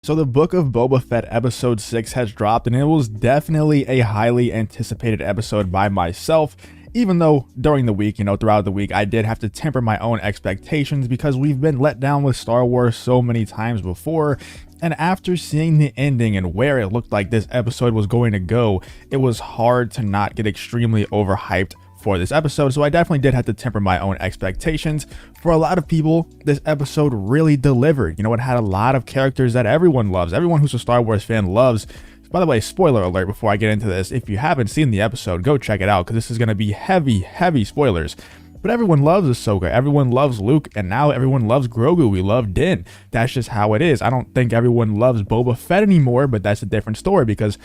So the Book of Boba Fett episode 6 has dropped, and it was definitely a highly anticipated episode by myself, even though during the week, throughout the week, I did have to temper my own expectations because we've been let down with Star Wars so many times before. And after seeing the ending and where it looked like this episode was going to go, it was hard to not get extremely overhyped for this episode, so I definitely did have to temper my own expectations. For a lot of people, this episode really delivered. It had a lot of characters that everyone loves. Everyone who's a Star Wars fan loves. By the way, spoiler alert before I get into this, if you haven't seen the episode, go check it out because this is going to be heavy spoilers. But everyone loves Ahsoka, everyone loves Luke, and now everyone loves Grogu. We love Din. That's just how it is. I don't think everyone loves Boba Fett anymore, but that's a different story because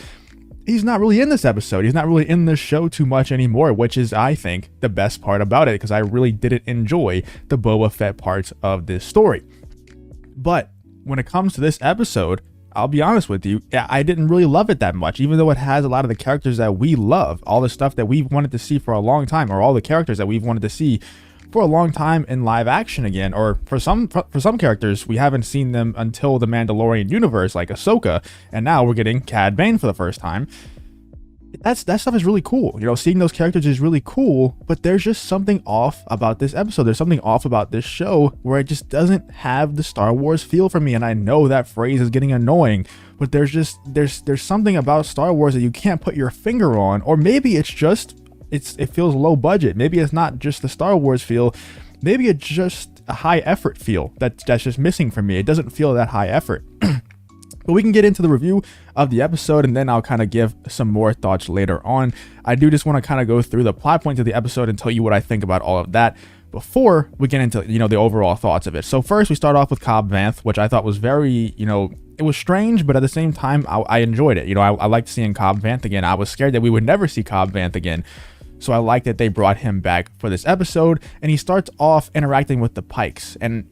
he's not really in this episode. He's not really in this show too much anymore, which is, I think, the best part about it, because I really didn't enjoy the Boba Fett parts of this story. But when it comes to this episode, I'll be honest with you, I didn't really love it that much, even though it has a lot of the characters that we love, all the stuff that we've wanted to see for a long time, or all the characters that we've wanted to see for a long time in live action again, or for some characters we haven't seen them until the Mandalorian universe, like Ahsoka, and now we're getting Cad Bane for the first time. That stuff is really cool. Seeing those characters is really cool, but there's just something off about this episode. There's something off about this show where it just doesn't have the Star Wars feel for me, and I know that phrase is getting annoying, but there's something about Star Wars that you can't put your finger on, or maybe it feels low budget. Maybe it's not just the Star Wars feel. Maybe it's just a high effort feel that's just missing for me. It doesn't feel that high effort. But we can get into the review of the episode, and then I'll kind of give some more thoughts later on. I do just want to kind of go through the plot points of the episode and tell you what I think about all of that before we get into the overall thoughts of it. So first we start off with Cobb Vanth, which I thought was very, it was strange, but at the same time I enjoyed it. I liked seeing Cobb Vanth again. I was scared that we would never see Cobb Vanth again. So I like that they brought him back for this episode, and he starts off interacting with the Pikes. And,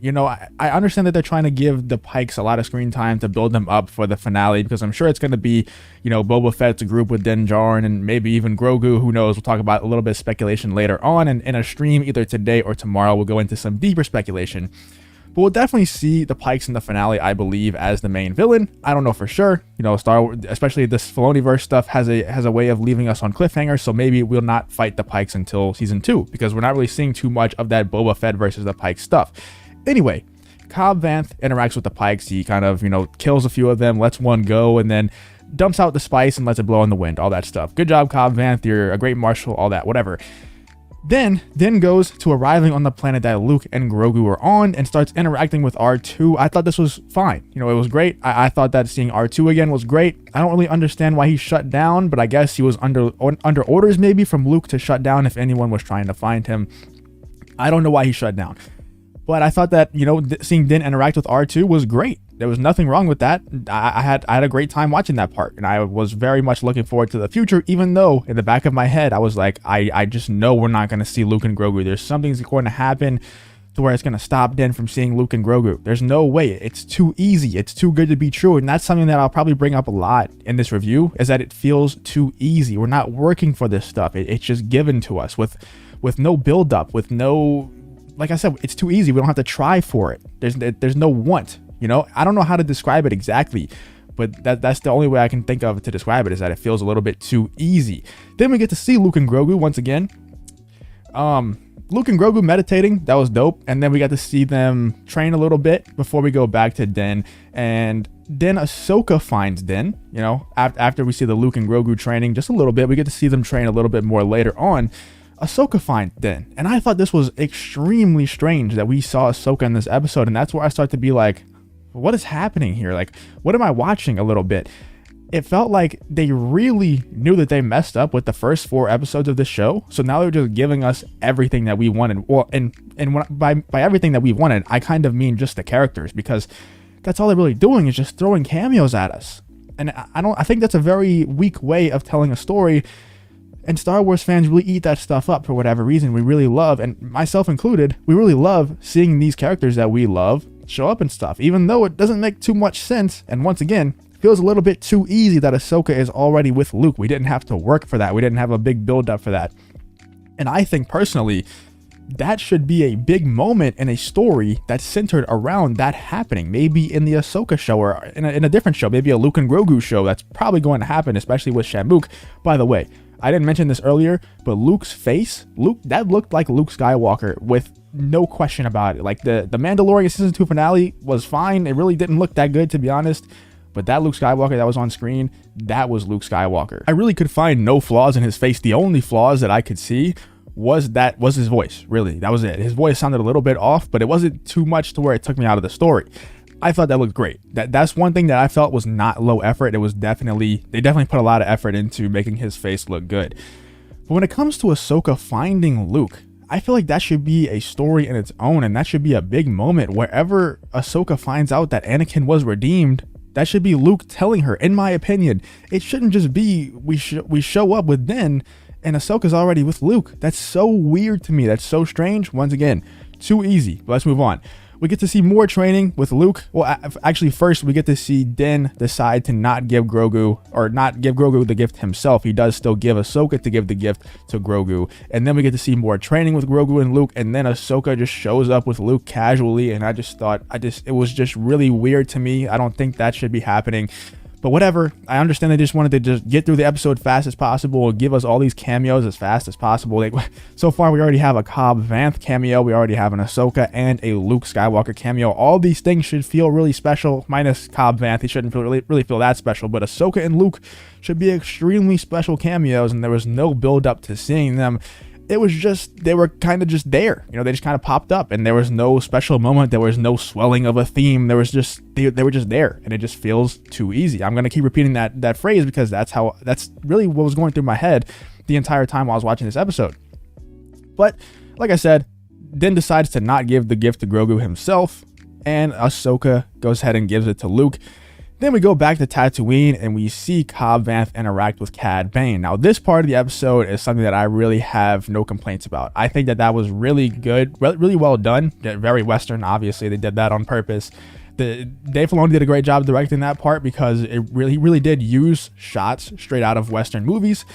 I understand that they're trying to give the Pikes a lot of screen time to build them up for the finale, because I'm sure it's going to be, Boba Fett's group with Din Djarin and maybe even Grogu, who knows. We'll talk about a little bit of speculation later on, and in a stream either today or tomorrow, we'll go into some deeper speculation. But we'll definitely see the Pikes in the finale, I believe, as the main villain. I don't know for sure. Star Wars, especially this Filoniverse stuff, has a way of leaving us on cliffhangers. So maybe we'll not fight the Pikes until season 2, because we're not really seeing too much of that Boba Fett versus the Pikes stuff. Anyway, Cobb Vanth interacts with the Pikes. He kind of, kills a few of them, lets one go, and then dumps out the spice and lets it blow in the wind. All that stuff. Good job, Cobb Vanth. You're a great marshal. All that, whatever. Then goes to arriving on the planet that Luke and Grogu are on and starts interacting with R2. I thought this was fine. It was great. I thought that seeing R2 again was great. I don't really understand why he shut down, but I guess he was under orders maybe from Luke to shut down if anyone was trying to find him. I don't know why he shut down. But I thought that, seeing Din interact with R2 was great. There was nothing wrong with that. I had a great time watching that part, and I was very much looking forward to the future, even though in the back of my head, I was like, I just know we're not going to see Luke and Grogu. There's something's going to happen to where it's going to stop Din from seeing Luke and Grogu. There's no way. It's too easy. It's too good to be true, and that's something that I'll probably bring up a lot in this review, is that it feels too easy. We're not working for this stuff. It's just given to us with no build-up, with no... Like I said, it's too easy. We don't have to try for it. There's no want, I don't know how to describe it exactly, but that's the only way I can think of to describe it, is that it feels a little bit too easy. Then we get to see Luke and Grogu once again. Luke and Grogu meditating, that was dope. And then we got to see them train a little bit before we go back to Din. And then Ahsoka finds Din, after we see the Luke and Grogu training just a little bit. We get to see them train a little bit more later on. Ahsoka finds Din, and I thought this was extremely strange that we saw Ahsoka in this episode, and that's where I start to be like, what is happening here? Like, what am I watching a little bit? It felt like they really knew that they messed up with the first 4 episodes of the show, so now they're just giving us everything that we wanted. Well, and by everything that we wanted, I kind of mean just the characters, because that's all they're really doing is just throwing cameos at us, and I think that's a very weak way of telling a story. And Star Wars fans really eat that stuff up for whatever reason. We really love, and myself included, we really love seeing these characters that we love show up and stuff, even though it doesn't make too much sense. And once again, it feels a little bit too easy that Ahsoka is already with Luke. We didn't have to work for that. We didn't have a big build up for that. And I think personally, that should be a big moment in a story that's centered around that happening. Maybe in the Ahsoka show, or in a different show, maybe a Luke and Grogu show. That's probably going to happen, especially with Shamook. By the way, I didn't mention this earlier, but Luke's face, that looked like Luke Skywalker with no question about it. Like the Mandalorian season 2 finale was fine. It really didn't look that good, to be honest. But that Luke Skywalker that was on screen, that was Luke Skywalker. I really could find no flaws in his face. The only flaws that I could see was his voice. Really, that was it. His voice sounded a little bit off, but it wasn't too much to where it took me out of the story. I thought that looked great. That's one thing that I felt was not low effort. It was they definitely put a lot of effort into making his face look good. But when it comes to Ahsoka finding Luke, I feel like that should be a story in its own, and that should be a big moment. Wherever Ahsoka finds out that Anakin was redeemed, that should be Luke telling her, in my opinion. It shouldn't just be we show up with Din and Ahsoka's already with Luke. That's so weird to me. That's so strange. Once again, too easy. But let's move on. We get to see more training with Luke. Well, actually, first we get to see Din decide to not give Grogu the gift himself. He does still give Ahsoka to give the gift to Grogu. And then we get to see more training with Grogu and Luke. And then Ahsoka just shows up with Luke casually. And I just thought, it was just really weird to me. I don't think that should be happening. But whatever, I understand they just wanted to just get through the episode fast as possible and give us all these cameos as fast as possible. So far, we already have a Cobb Vanth cameo. We already have an Ahsoka and a Luke Skywalker cameo. All these things should feel really special, minus Cobb Vanth. He shouldn't really feel that special. But Ahsoka and Luke should be extremely special cameos, and there was no build up to seeing them. It was just, they were kind of just there. They just kind of popped up, and there was no special moment. There was no swelling of a theme. There was just, they were just there, and it just feels too easy. I'm going to keep repeating that phrase because that's really what was going through my head the entire time while I was watching this episode. But like I said, Din decides to not give the gift to Grogu himself, and Ahsoka goes ahead and gives it to Luke. Then we go back to Tatooine and we see Cobb Vanth interact with Cad Bane. Now, this part of the episode is something that I really have no complaints about. I think that was really good, really well done. Very Western, obviously. They did that on purpose. Dave Filoni did a great job directing that part because he really did use shots straight out of Western movies.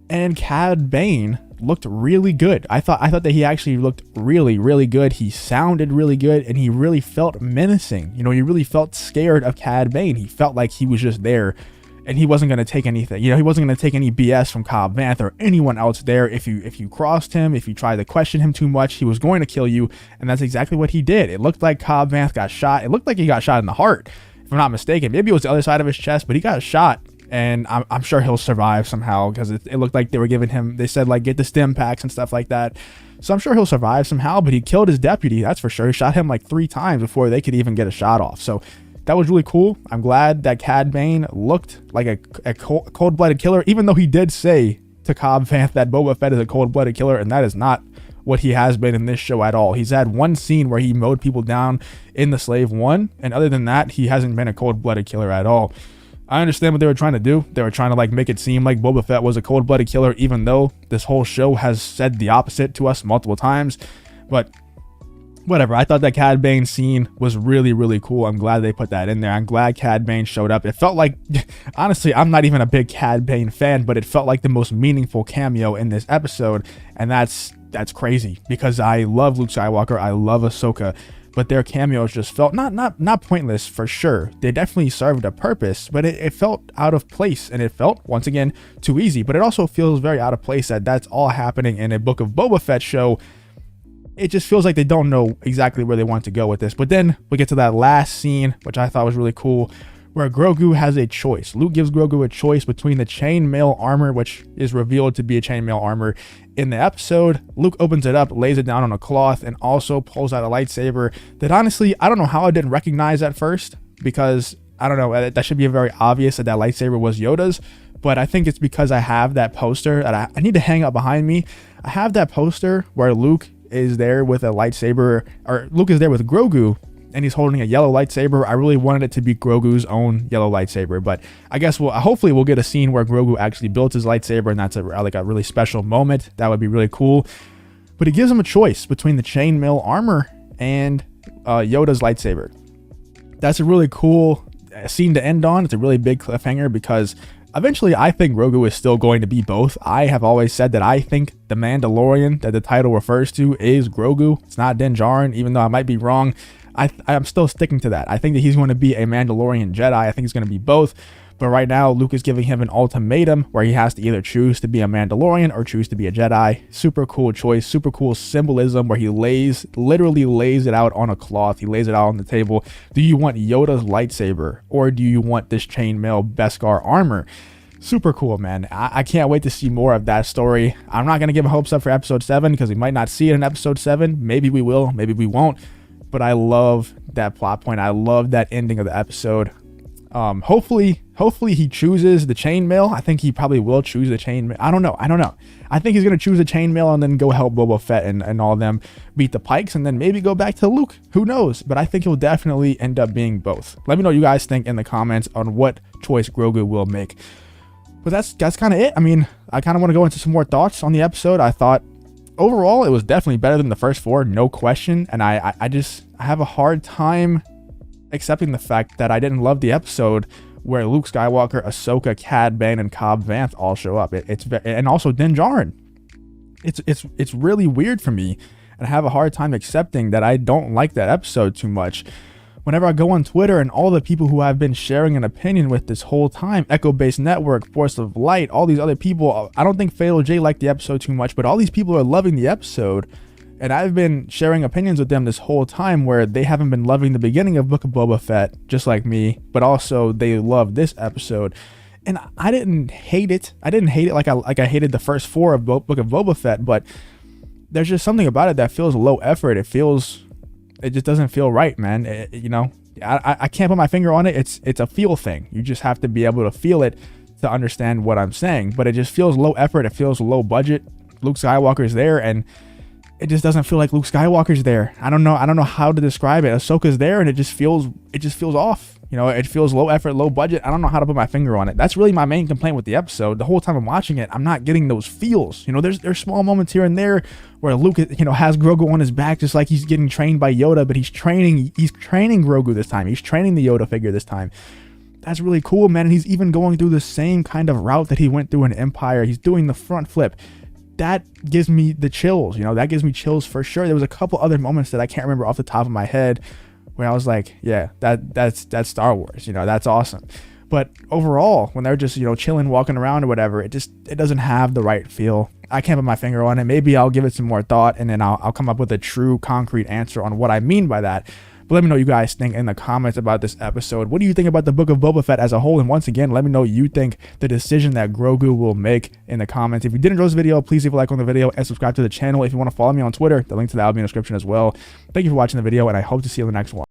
And Cad Bane looked really good. I thought that he actually looked really, really good. He sounded really good, and he really felt menacing. You really felt scared of Cad Bane. He felt like he was just there, and he wasn't going to take anything. He wasn't going to take any BS from Cobb Vanth or anyone else there. If you crossed him, if you tried to question him too much, he was going to kill you, and that's exactly what he did. It looked like Cobb Vanth got shot. It looked like he got shot in the heart, if I'm not mistaken. Maybe it was the other side of his chest, but he got shot. And I'm sure he'll survive somehow because it looked like they were giving him, they said, like, get the stim packs and stuff like that. So I'm sure he'll survive somehow, but he killed his deputy, that's for sure. He shot him like 3 times before they could even get a shot off. So that was really cool. I'm glad that Cad Bane looked like a cold-blooded killer, even though he did say to Cobb Vanth that Boba Fett is a cold-blooded killer, and that is not what he has been in this show at all. He's had one scene where he mowed people down in the Slave One, and other than that, he hasn't been a cold-blooded killer at all. I understand what they were trying to do. They were trying to make it seem like Boba Fett was a cold-blooded killer, even though this whole show has said the opposite to us multiple times. But whatever. I thought that Cad Bane scene was really, really cool. I'm glad they put that in there. I'm glad Cad Bane showed up. It felt like, honestly, I'm not even a big Cad Bane fan, but it felt like the most meaningful cameo in this episode. And that's crazy because I love Luke Skywalker. I love Ahsoka. But their cameos just felt not pointless for sure. They definitely served a purpose, but it felt out of place, and it felt, once again, too easy. But it also feels very out of place that that's all happening in a Book of Boba Fett show. It just feels like they don't know exactly where they want to go with this. But then we get to that last scene, which I thought was really cool, where Grogu has a choice. Luke gives Grogu a choice between the chainmail armor, which is revealed to be a chainmail armor in the episode. Luke opens it up, lays it down on a cloth, and also pulls out a lightsaber that, honestly, I don't know how I didn't recognize at first, because I don't know, that should be very obvious that lightsaber was Yoda's. But I think it's because I have that poster that I need to hang up behind me. I have that poster where Luke is there with a lightsaber, or Luke is there with Grogu, and he's holding a yellow lightsaber. I really wanted it to be Grogu's own yellow lightsaber, but I guess hopefully we'll get a scene where Grogu actually built his lightsaber, and that's a really special moment. That would be really cool. But he gives him a choice between the chainmail armor and Yoda's lightsaber. That's a really cool scene to end on. It's a really big cliffhanger because Eventually, I think Grogu is still going to be both. I have always said that I think the Mandalorian that the title refers to is Grogu. It's not Din Djarin, even though I might be wrong. I'm still sticking to that. I think that he's going to be a Mandalorian Jedi. I think he's going to be both. But right now, Luke is giving him an ultimatum where he has to either choose to be a Mandalorian or choose to be a Jedi. Super cool choice, super cool symbolism where he literally lays it out on a cloth. He lays it out on the table. Do you want Yoda's lightsaber or do you want this chainmail Beskar armor? Super cool, man. I can't wait to see more of that story. I'm not going to give hopes up for episode 7 because we might not see it in episode 7. Maybe we will, maybe we won't. But I love that plot point. I love that ending of the episode. Hopefully he chooses the chainmail. I think he probably will choose the chainmail. I don't know. I think he's going to choose the chainmail and then go help Boba Fett and all of them beat the Pikes and then maybe go back to Luke. Who knows? But I think he'll definitely end up being both. Let me know what you guys think in the comments on what choice Grogu will make. But that's kind of it. I mean, I kind of want to go into some more thoughts on the episode. I thought overall it was definitely better than the first 4, no question. And I have a hard time accepting the fact that I didn't love the episode where Luke Skywalker, Ahsoka, Cad Bane, and Cobb Vanth all show up. And also Din Djarin. It's really weird for me, and I have a hard time accepting that I don't like that episode too much. Whenever I go on Twitter and all the people who I've been sharing an opinion with this whole time, Echo Base Network, Force of Light, all these other people, I don't think Fatal J liked the episode too much, but all these people are loving the episode. And I've been sharing opinions with them this whole time where they haven't been loving the beginning of Book of Boba Fett, just like me, but also they love this episode. And I didn't hate it. I didn't hate it like I hated the first 4 of Book of Boba Fett, but there's just something about it that feels low effort. It just doesn't feel right, man. I can't put my finger on it. It's a feel thing. You just have to be able to feel it to understand what I'm saying. But it just feels low effort. It feels low budget. Luke Skywalker's there, and it just doesn't feel like Luke Skywalker's there. I don't know how to describe it. Ahsoka's there, and it just feels off. It feels low effort, low budget. I don't know how to put my finger on it. That's really my main complaint with the episode. The whole time I'm watching it, I'm not getting those feels. There's small moments here and there where Luke, has Grogu on his back, just like he's getting trained by Yoda, but he's training Grogu this time. He's training the Yoda figure this time. That's really cool, man. And he's even going through the same kind of route that he went through in Empire. He's doing the front flip. That gives me the chills. That gives me chills for sure. There was a couple other moments that I can't remember off the top of my head where I was like, yeah, that's Star Wars. That's awesome. But overall, when they're just, chilling, walking around or whatever, it doesn't have the right feel. I can't put my finger on it. Maybe I'll give it some more thought and then I'll come up with a true concrete answer on what I mean by that. But let me know what you guys think in the comments about this episode. What do you think about the Book of Boba Fett as a whole? And once again, let me know what you think the decision that Grogu will make in the comments. If you did enjoy this video, please leave a like on the video and subscribe to the channel. If you want to follow me on Twitter, the link to that will be in the description as well. Thank you for watching the video, and I hope to see you in the next one.